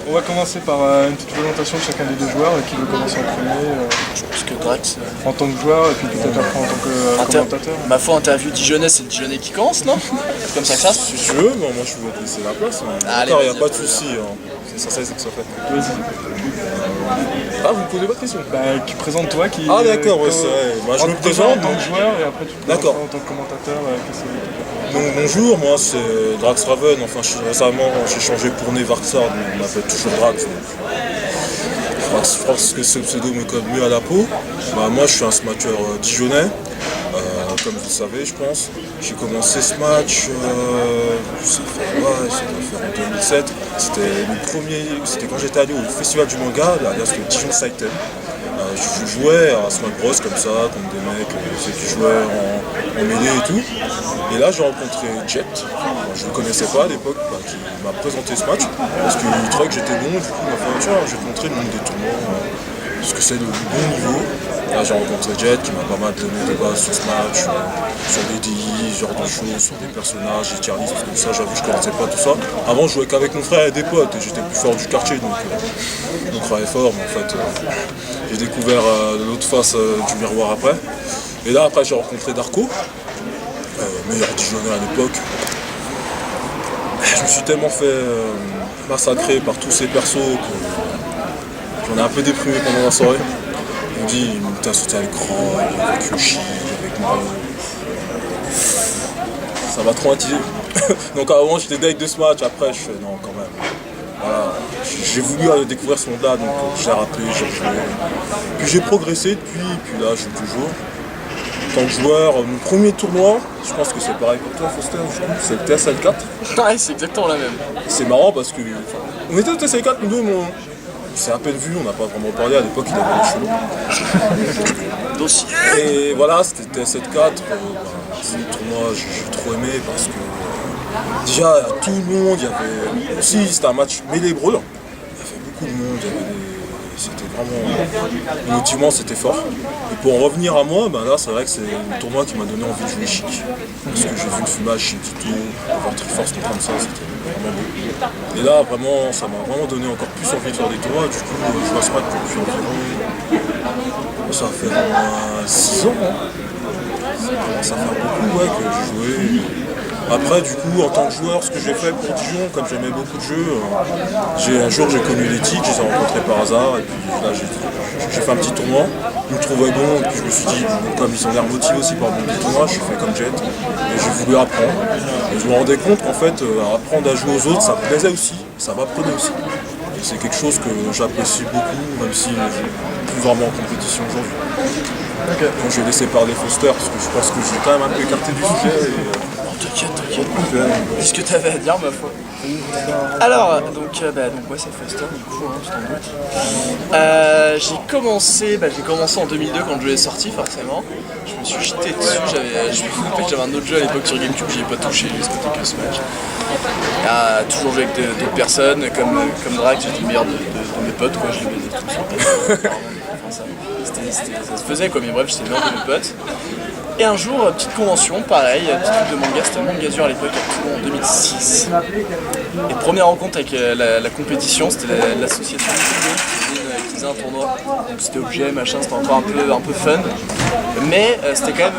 On va commencer par une petite présentation de chacun des deux joueurs qui veut commencer en premier. Je pense que Drax. En tant que joueur et puis peut-être après en tant que commentateur. Ma foi, interview Dijonais, c'est le Dijonais qui commence, non? C'est comme ça que ça se passe. Si tu veux, moi je vais te laisser la place. Allez, D'accord, il n'y a vas-y, pas de vas-y. souci. C'est ça que ça fait. Vas-y. Ah, vous me posez pas de questions? Qui présente toi qui. Ah, d'accord, ouais, c'est vrai. Bah, je me présente. En tant que joueur et après tu te présentes D'accord. en tant que commentateur. Qu'est-ce que Donc, bonjour, moi c'est Drax Raven. Enfin, récemment j'ai changé pour Nevarxard, mais on m'appelle toujours Drax. Donc, je pense que ce pseudo me colle mieux à la peau. Bah, moi je suis un smatcher dijonnais. Comme vous le savez, je pense. J'ai commencé ce match, ça doit faire en 2007. C'était le premier, c'était quand j'étais allé au festival du manga, alias le Dijon Saiten. Je jouais à Smash Bros comme ça, contre des mecs qui jouaient en mêlée et tout. Et là j'ai rencontré Jet, je ne le connaissais pas à l'époque, qui m'a présenté ce match, parce qu'il trouvait que j'étais bon, du coup il m'a fait tiens, je vais te montrer le monde des tournois, ce que c'est le bon niveau. Là j'ai rencontré Jet qui m'a pas mal donné des bases sur ce match, sur des DI, ce genre de choses, sur des personnages, des tier lists, tout ça, j'avoue je connaissais pas tout ça. Avant je jouais qu'avec mon frère et des potes et j'étais le plus fort du quartier donc on croyait fort, mais en fait j'ai découvert l'autre face du miroir après. Et là après j'ai rencontré Darko, meilleur Dijonnais à l'époque. Je me suis tellement fait massacrer par tous ces persos que j'en ai un peu déprimé pendant la soirée. Il me dit, il t'a sauté avec Roy, avec Yoshi, avec Mario. Ça m'a trop attisé. Donc à un moment j'étais deck de ce match, après je fais non quand même. Voilà. J'ai voulu découvrir ce monde-là, donc j'ai rappelé, j'ai joué. Puis j'ai progressé depuis, puis là je joue toujours. En tant que joueur, mon premier tournoi, je pense que c'est pareil pour toi Foster, du coup, c'est le TSL 4. Ouais, c'est exactement la même. C'est marrant parce que on était au TSL 4, nous deux, c'est à peine vu, on n'a pas vraiment parlé, à l'époque il avait les cheveux. Dossier. Et voilà, c'était TSL 4, c'est un tournoi j'ai trop aimé parce que déjà tout le monde, il y avait aussi, c'était un match mêlée brawl, il y avait beaucoup de monde, c'était vraiment, émotivement c'était fort. Et pour en revenir à moi, ben là c'est vrai que c'est un tournoi qui m'a donné envie de jouer chic. Parce que j'ai vu le fumage chez Tito, voir Triforce comme ça, c'était vraiment beau. Et là vraiment, ça m'a vraiment donné encore plus envie de faire des tournois. Du coup, je vois ce match depuis environ, ça va faire 6 ans. Ça fait beaucoup que j'ai joué. Après du coup en tant que joueur, ce que j'ai fait pour Dijon, comme j'aimais beaucoup de jeux, un jour j'ai connu l'éthique, je les ai rencontrés par hasard et puis là j'ai fait un petit tournoi, ils me trouvaient bon et puis je me suis dit, comme ils ont l'air motivés aussi par mon petit tournoi, je suis fait comme Jet et j'ai voulu apprendre. Et je me rendais compte qu'en fait apprendre à jouer aux autres ça me plaisait aussi, ça m'apprenait aussi. Et c'est quelque chose que j'apprécie beaucoup, même si je ne joue plus vraiment en compétition aujourd'hui. Okay. Donc je vais laisser parler Foster parce que je pense que j'ai quand même un peu écarté du sujet. T'inquiète. Dis ce que t'avais à dire, ma foi. Alors, donc moi c'est Foster, du coup, tu t'en doutes. J'ai commencé en 2002 quand le jeu est sorti, forcément. Je me suis jeté dessus, j'avais un autre jeu à l'époque sur Gamecube, j'y ai pas touché, j'ai spoté que ce match. Toujours joué avec d'autres personnes, comme Drax, j'étais le meilleur de mes potes, quoi, je les baisais tous. Ça se faisait quoi, mais bref, j'étais le meilleur de mes potes. Et un jour, petite convention, pareil, petit truc de manga, c'était le Mangazur à l'époque, en 2006. Et première rencontre avec la compétition, c'était l'association qui faisait un tournoi. Donc c'était objet, machin, c'était encore un peu fun. Mais c'était quand même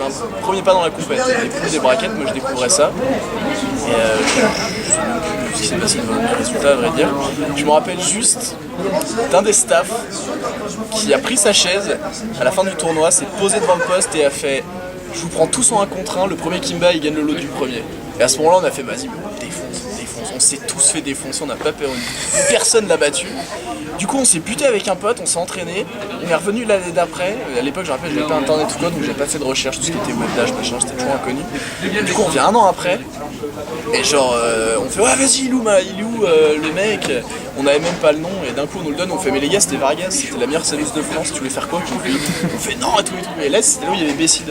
un premier pas dans la compétition. Il y avait plus des braquettes, moi je découvrais ça. Et je sais même plus ce qui s'est passé devant les résultats, à vrai dire. Je me rappelle juste d'un des staffs qui a pris sa chaise à la fin du tournoi, s'est posé devant le poste et a fait « Je vous prends tous en 1 contre 1, le premier qui me bat, il gagne le lot du premier. » Et à ce moment-là, on a fait « Vas-y, défonce. On s'est tous fait défoncer, on n'a pas peur, personne l'a battu. » Du coup, on s'est buté avec un pote, on s'est entraîné. On est revenu l'année d'après. À l'époque, je rappelle, j'avais pas internet ou quoi, donc j'ai pas fait de recherche, tout ce qui était webdash, machin, c'était toujours inconnu. Du coup, on vient 1 an après. Et genre, on fait ouais, vas-y, il est où le mec? On avait même pas le nom, et d'un coup, on nous le donne. On fait, mais les gars, c'était Vargas, c'était la meilleure saluse de France, tu voulais faire quoi? On fait non, et tout. Et là, c'était là où il y avait Bessid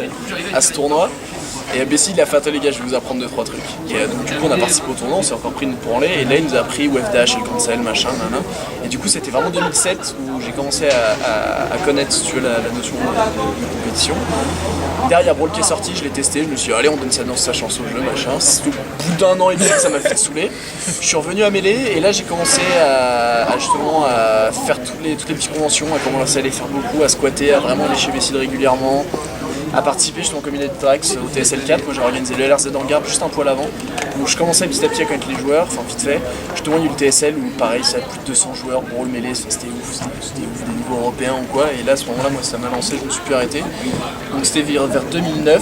à ce tournoi. Et Bessie il a fait attends les gars, je vais vous apprendre 2-3 trucs. Et donc du coup on a participé au tournoi, on s'est encore pris une branlée et là il nous a appris Wave Dash et cancel machin nanana. Et du coup c'était vraiment 2007 où j'ai commencé à connaître si tu veux, la notion de compétition. Derrière Brawl qui est sorti, je l'ai testé, je me suis dit allez on donne sa chance au jeu machin. Au bout d'un an et demi ça m'a fait saouler. Je suis revenu à Melee et là j'ai commencé justement à faire toutes les petites conventions, à commencer à les faire beaucoup, à squatter, à vraiment aller chez Bessie régulièrement. À participer justement en communauté de Trax au TSL4, moi j'ai organisé le LRZ Hangar juste un poil avant, donc je commençais petit à petit à connaître les joueurs, enfin vite fait, justement il y a eu le TSL où pareil ça a plus de 200 joueurs, Brawl Melee, c'était ouf, des niveaux européens ou quoi, et là à ce moment là moi ça m'a lancé, je me suis plus arrêté, donc c'était vers 2009,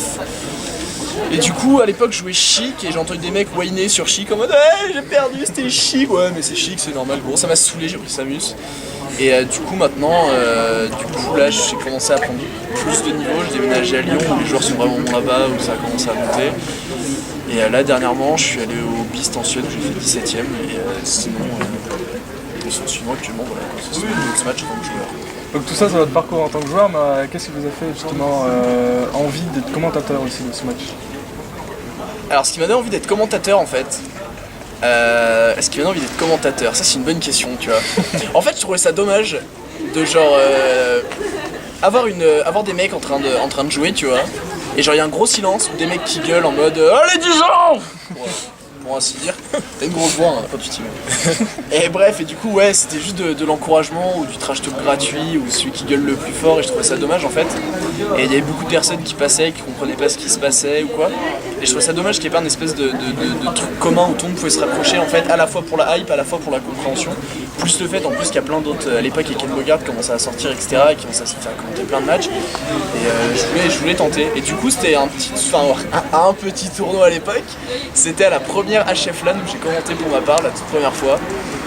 et du coup à l'époque je jouais Chic et j'ai entendu des mecs whiner sur Chic en mode hey, j'ai perdu, c'était Chic, ouais mais c'est Chic, c'est normal, gros, ça m'a saoulé, j'ai pris Samus. Et du coup maintenant, là j'ai commencé à prendre plus de niveau, j'ai déménagé à Lyon où les joueurs sont vraiment bons là-bas, où ça a commencé à monter. Et là dernièrement je suis allé au Beast en Suède où j'ai fait 17ème et sinon actuellement voilà, c'est ce match en tant que joueur. Donc tout ça, c'est votre parcours en tant que joueur, mais qu'est-ce qui vous a fait justement envie d'être commentateur aussi de ce match? Alors ce qui m'a donné envie d'être commentateur en fait, est-ce qu'il m'a envie d'être commentateur? Ça c'est une bonne question tu vois. En fait je trouvais ça dommage de genre avoir des mecs en train de jouer tu vois. Et genre il y a un gros silence ou des mecs qui gueulent en mode allez 10 ans pour ainsi dire. T'as une grosse voix, hein, pas petit Et bref, et du coup ouais c'était juste de l'encouragement ou du trash talk gratuit ou celui qui gueule le plus fort et je trouvais ça dommage en fait. Et il y avait beaucoup de personnes qui passaient, qui comprenaient pas ce qui se passait ou quoi. Et je trouvais ça dommage qu'il n'y ait pas une espèce de truc commun où tout le monde pouvait se rapprocher en fait, à la fois pour la hype, à la fois pour la compréhension. Plus le fait en plus qu'il y a plein d'autres, à l'époque avec Ken Bogard commençait à sortir etc. et qui commençaient à se faire commenter plein de matchs. Et je voulais tenter. Et du coup c'était un petit tournoi à l'époque. C'était à la première HF LAN où j'ai commenté pour ma part la toute première fois.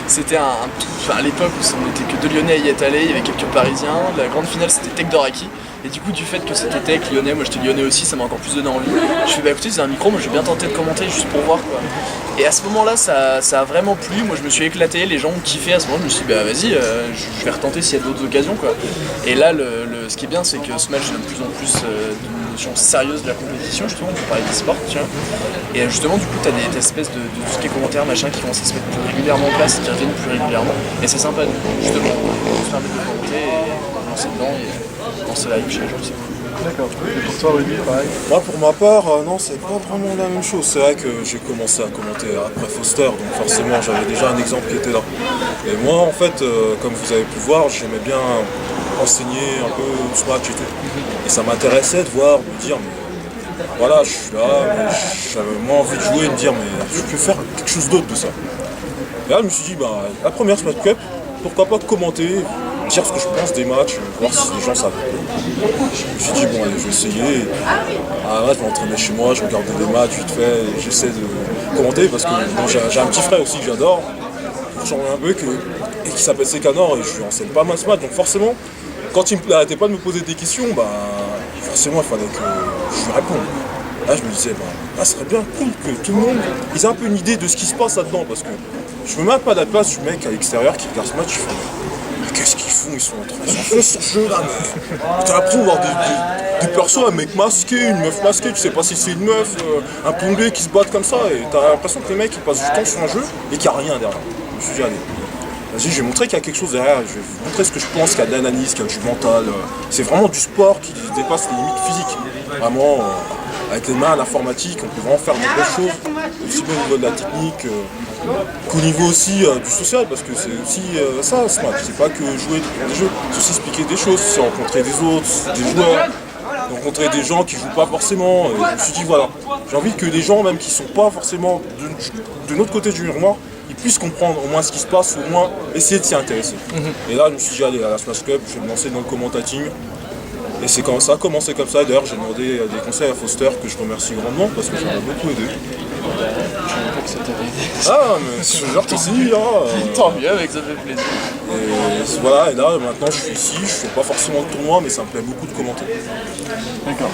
C'était à l'époque où on n'était que deux Lyonnais à y être allés, il y avait quelques Parisiens. La grande finale c'était Tech Doraki. Et du coup du fait que c'était Tech, Lyonnais, moi j'étais Lyonnais aussi, ça m'a encore plus donné envie. Je fais bah écoutez c'est un micro, moi je vais bien tenter de commenter juste pour voir quoi. Et à ce moment là ça a vraiment plu, moi je me suis éclaté, les gens ont kiffé à ce moment, je me suis dit bah vas-y je vais retenter s'il y a d'autres occasions quoi. Et là ce qui est bien c'est que ce match donne de plus en plus d'une notion sérieuse de la compétition justement, on peut parler d'e-sport tu vois. Et justement du coup t'as des espèces de tout ce qui est commentaires machin qui commencent à se mettre plus régulièrement en place, qui reviennent plus régulièrement. Et c'est sympa justement, de se permettre de commenter et de lancer dedans et lancer la hype chez les gens, c'est cool. D'accord. Et pour toi Rudy, pareil? Moi pour ma part, non c'est pas vraiment la même chose. C'est vrai que j'ai commencé à commenter après Foster, donc forcément j'avais déjà un exemple qui était là. Et moi en fait, comme vous avez pu voir, j'aimais bien enseigner un peu ce match et tout. Et ça m'intéressait de voir, de me dire mais voilà je suis là, mais j'avais moins envie de jouer et de me dire mais je peux faire quelque chose d'autre de ça. Et là je me suis dit bah la première Smash Cup, pourquoi pas commenter, dire ce que je pense des matchs, voir si les gens savent. Je me suis dit bon allez je vais essayer. Là je vais m'entraîner chez moi, je regarde des matchs vite fait, et j'essaie de commenter parce que bon, j'ai un petit frère aussi que j'adore, j'en ai un peu et qui s'appelle Sekanor et je lui enseigne pas mal ce match, donc forcément quand il n'arrêtait pas de me poser des questions, bah forcément il fallait que je lui réponde. Là je me disais bah ça serait bien cool que tout le monde ait un peu une idée de ce qui se passe là-dedans parce que je me mets pas à la place du mec à l'extérieur qui regarde ce match, qu'est-ce qu'ils font? Ils sont en train de faire ce jeu là, mais t'as l'impression de voir des persos, un mec masqué, une meuf masquée, tu sais pas si c'est une meuf, un plombier qui se battent comme ça, et t'as l'impression que les mecs ils passent du temps sur un jeu et qu'il n'y a rien derrière. Je me suis dit allez, vas-y je vais montrer qu'il y a quelque chose derrière, je vais vous montrer ce que je pense, qu'il y a de l'analyse, qu'il y a du mental. C'est vraiment du sport qui dépasse les limites physiques. Vraiment, avec les mains, l'informatique, on peut vraiment faire de belles choses, aussi bien au niveau de la technique qu'au niveau aussi du social, parce que c'est aussi ça ce match, c'est pas que jouer dans des jeux, c'est aussi expliquer des choses, c'est rencontrer des autres, des joueurs, rencontrer des gens qui jouent pas forcément. Et je me suis dit voilà, j'ai envie que les gens même qui sont pas forcément de notre côté du mur noir, ils puissent comprendre au moins ce qui se passe, au moins essayer de s'y intéresser. Et là je me suis dit allez à la Smash Cup, je vais me lancer dans le commentating. Et c'est quand ça a commencé comme ça, d'ailleurs j'ai demandé des conseils à Foster que je remercie grandement parce que ça m'a beaucoup aidé. Que ça t'avait aidé. Ah mais ce genre aussi, Tant mieux avec ça fait plaisir. Et voilà, et là maintenant je suis ici, je fais pas forcément de tournoi mais ça me plaît beaucoup de commenter. D'accord.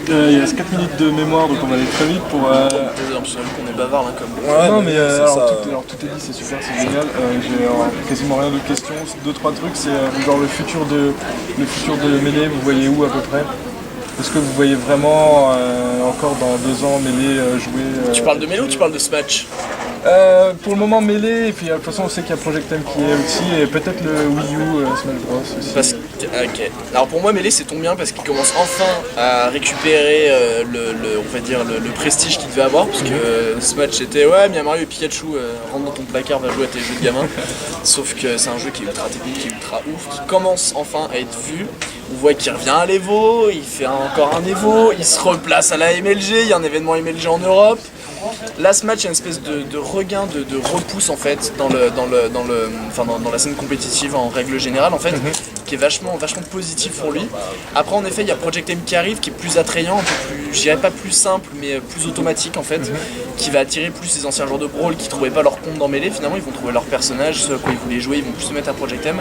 Il reste 4 minutes de mémoire donc on va aller très vite pour... Désolé, qu'on est bavard là comme... Ouais, non mais alors, tout est dit, c'est super, c'est génial. J'ai quasiment rien d'autre questions, 2-3 trucs, c'est genre le futur de Melee, vous voyez où à peu près? Est-ce que vous voyez vraiment encore dans 2 ans Melee jouer Tu parles de Mélo ou tu parles de ce match? Pour le moment Melee, et puis de toute façon on sait qu'il y a Project M qui est aussi, et peut-être le Wii U Smash Bros aussi. Ok. Alors pour moi Melee c'est tombe bien parce qu'il commence enfin à récupérer on va dire le prestige qu'il devait avoir, parce que ce match c'était ouais Mia Mario et Pikachu rentre dans ton placard, va jouer à tes jeux de gamin. Sauf que c'est un jeu qui est ultra technique, qui est ultra ouf, qui commence enfin à être vu. On voit qu'il revient à l'Evo, il fait encore un Evo, il se replace à la MLG, il y a un événement MLG en Europe. Là, ce match, il y a une espèce de regain, de repousse en fait dans la scène compétitive en règle générale en fait, qui est vachement positif pour lui. Après, en effet, il y a Project M qui arrive, qui est plus attrayant, un peu plus, je dirais pas plus simple, mais plus automatique en fait, qui va attirer plus les anciens joueurs de Brawl qui trouvaient pas leur compte dans Melee. Finalement, ils vont trouver leur personnage, ce à quoi ils voulaient jouer, ils vont plus se mettre à Project M.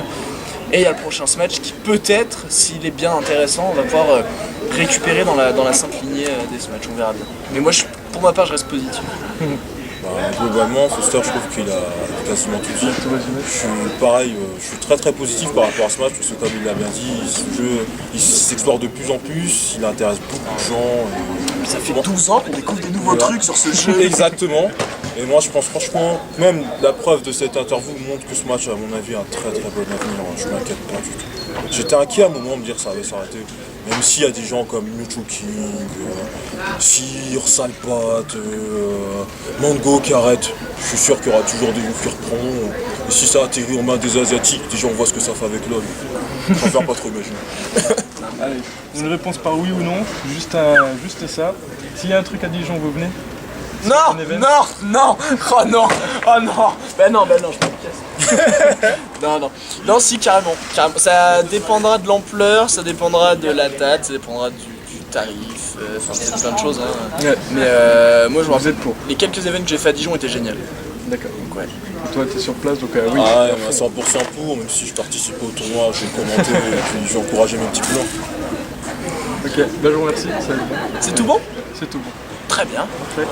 Et il y a le prochain Smash qui peut-être, s'il est bien intéressant, on va pouvoir récupérer dans la simple lignée des Smash, on verra bien. Mais moi, pour ma part, je reste positif. Globalement, Foster, je trouve qu'il a quasiment tout dit. Je suis pareil, je suis très très positif par rapport à ce match, parce que comme il l'a bien dit, ce jeu il s'explore de plus en plus, il intéresse beaucoup de gens. Ça fait 12 ans qu'on découvre des nouveaux trucs sur ce jeu. Exactement. Et moi je pense franchement, même la preuve de cette interview montre que ce match, à mon avis, a un très très bon avenir. Je m'inquiète pas du tout. J'étais inquiet à un moment de me dire que ça allait s'arrêter. Même s'il y a des gens comme Mucho King, Sir, Salpat, Mango qui arrêtent, je suis sûr qu'il y aura toujours des joueurs qui reprendront. Et si ça atterrit en main des Asiatiques, déjà on voit ce que ça fait avec l'homme. Je préfère pas trop imaginer. Allez, une réponse par oui ou non, juste ça. S'il y a un truc à Dijon, vous venez? Non, oh non, ben non, je me casse. Non, si, carrément. Ça dépendra de l'ampleur, ça dépendra de la date, ça dépendra du tarif, enfin c'est plein de choses. Hein. Ouais. Mais moi je me rappelle, pour. les quelques événements que j'ai fait à Dijon étaient géniaux. D'accord. Donc ouais. Toi t'es sur place, donc oui. Ah ouais, 100% pour, même si je participe au tournoi, j'ai commenté et puis j'ai encouragé mes petits plans. Ok, ben je vous remercie. C'est tout bon? C'est tout bon. Très bien. Parfait.